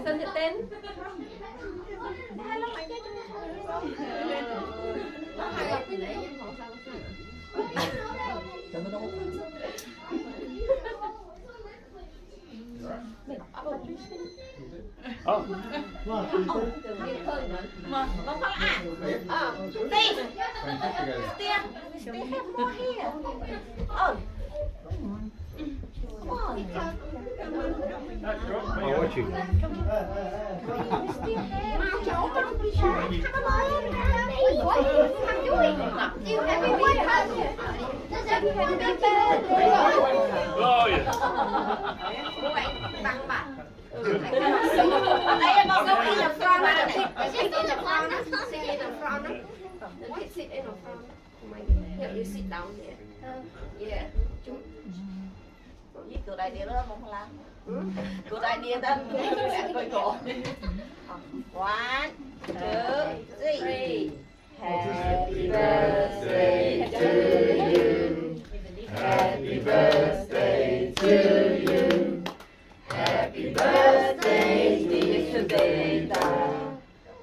Sân nhận tên. You sit down here. Yeah. Good idea đó không làm. Good idea đó. Coi cổ. 1, 2, 3. Happy birthday to you. Happy birthday to you. Happy birthday dear Beta.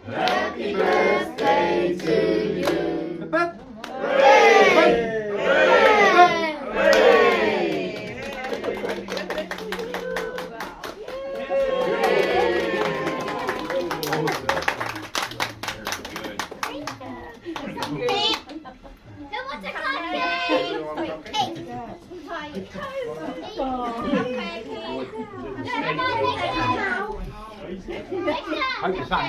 Happy birthday to you. Hope the sun.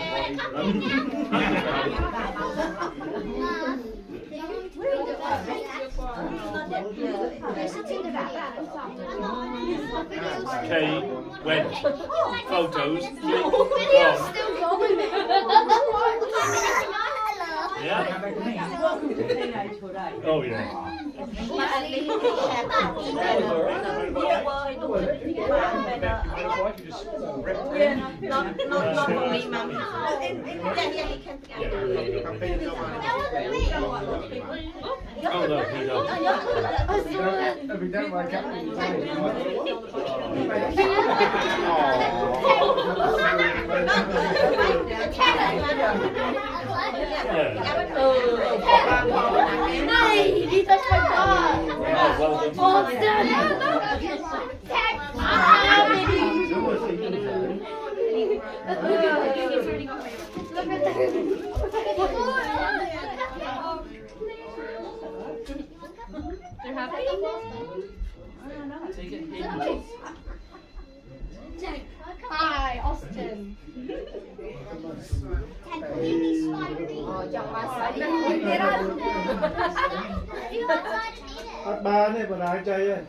Kay went. Photos. Video's still going. Yeah. Oh yeah. Not for me, Mum. Yeah, you can. Oh no, he doesn't. If we don't wake up in Này, đi tới chơi con. Hi, Austin. Ba này còn ai chơi ấy,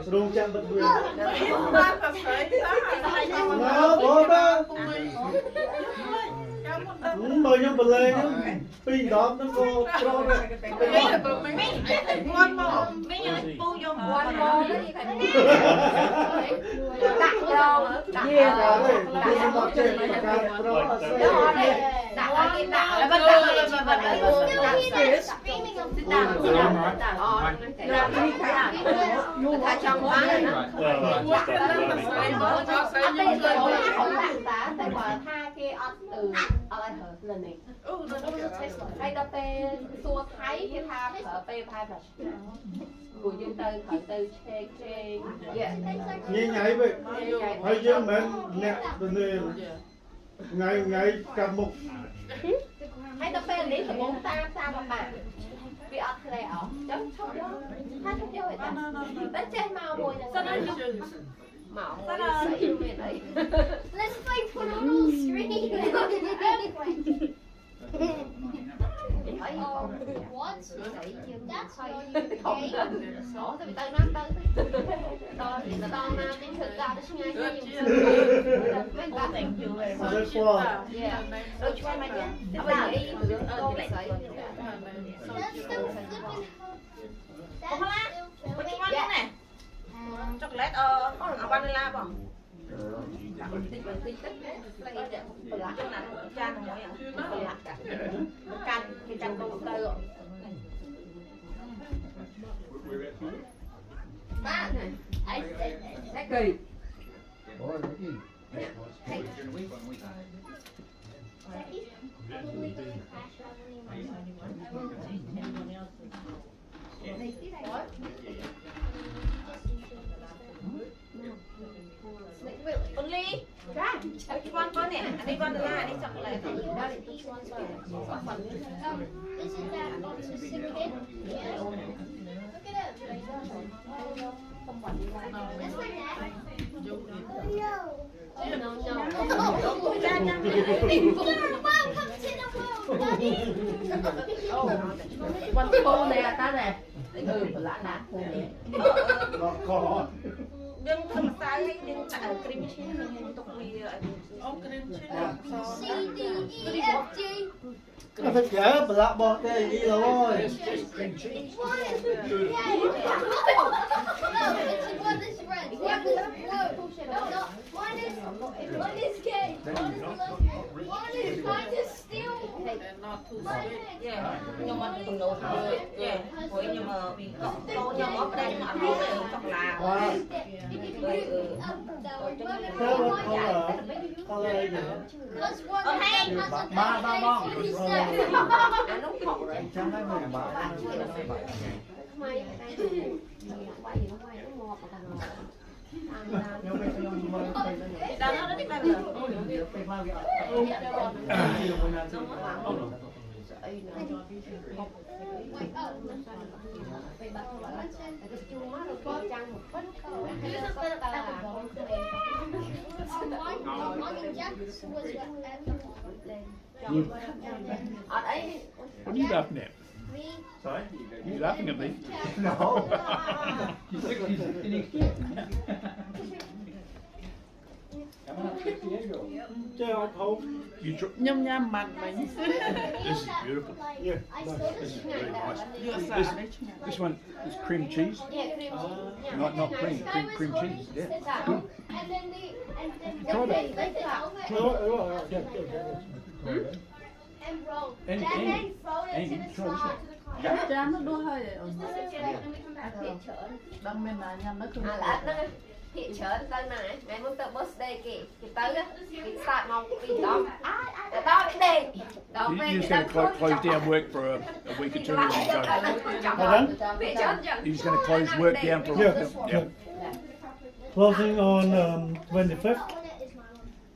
rung chạm bật quyền. Nó bố ba. Mời nhau bật lên nhá. Pin đó nó cô pro này. Hay đập tê xua thái cái tham ở tê tham là của dân tư khởi tư chê chê Nhảy nhảy vậy. Hay chứ mình nè từ này ngày cầm mục. hay đập tê lý là 4 tam tam mà bạn bị ớt lẹ chấm chấm đó hai chấm vô vậy ta đến trên màu mùi này màu sấy về đây. Let's play put on all screen. What? That's how you game. Đó thì bị tay nát tới đó thì nó to nam đến thực ra nó ngay Rất khoa. đôi cho mày nhé nó vào đi cô lại sấy That's still flipping. có lá có những món này chocolate vanilla không tích lấy để một lá cho nó chan nó mỗi lá canh cái canh con tơ kỳ. Con Ly. Con nè, anh đi con là đi chọn lại. This is that autistic kid. Yeah. Look at him. That's my dad. No. Mom, come sit in the room. Con cô nè, ta nè. Lạ nè. Có. Nhưng không sai hay nhưng tại cream cheese hay tục vì C, D, E, F, G. Nó phải kể bà lạ bọt cái gì rồi. One is red. One is blue. No. One is gay. One is trying to steal. nhưng mà tụi nó với nhưng mà vì cậu nhưng mà đây mà nó chọc là Thế mà con là gì? Plus one has a Ba bông. nó không Chẳng nói mình bà. đó nó đi bao giờ What are you laughing at? Sorry? You laughing at me? No. Chơi ở không? You Nhâm nhâm mặt mình. This is beautiful. Yeah. This is very nice. This one is cream cheese. Not cream cheese. Yeah. Good. Try that. And roll. Andy, And Andy, then throw it Andy, to the try this slot. one. Cha nó đua hơi. Đâm bên này nhâm nó không. hiện trở tới này ngày muốn tới birthday kì tới á kì start mong kì đó đó bị đèn đó You're just going to close down work for a week or two and then go. He's going to close work down for a week. Yeah. Closing on 25th,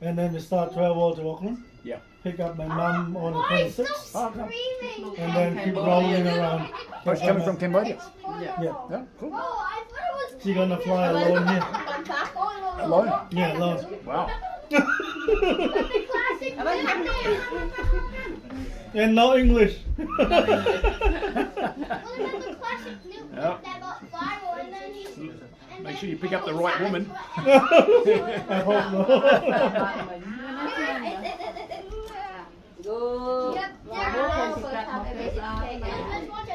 and then we start travel to Auckland. Yeah. Pick up my mum on the 26th, Screaming. and then keep rolling around. Oh, it's coming from Cambodia. Yeah. Yeah, cool. Oh, I thought it was. She's gonna fly alone here. Alone? Yeah, alone. Wow. The classic nickname. And no English. Well, remember classic nickname Yep. that got viral, and then he. And Make then sure you pick up the right woman. I hope not. Good. Yep. Let's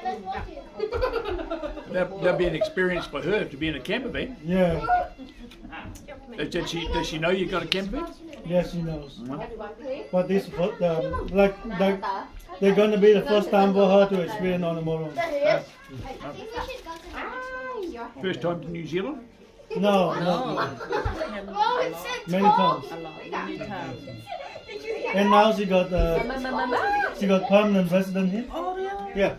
Let's watch it. That'll be an experience for her to be in a camper van. Yeah. Does she know you got a camper van? Yes, she knows. But this, like, they're gonna be the first time for her to experience on a motorhome. I think we should go to the. First time to New Zealand? No, Oh, it said many times. And now she got permanent resident here. Oh, really? Yeah.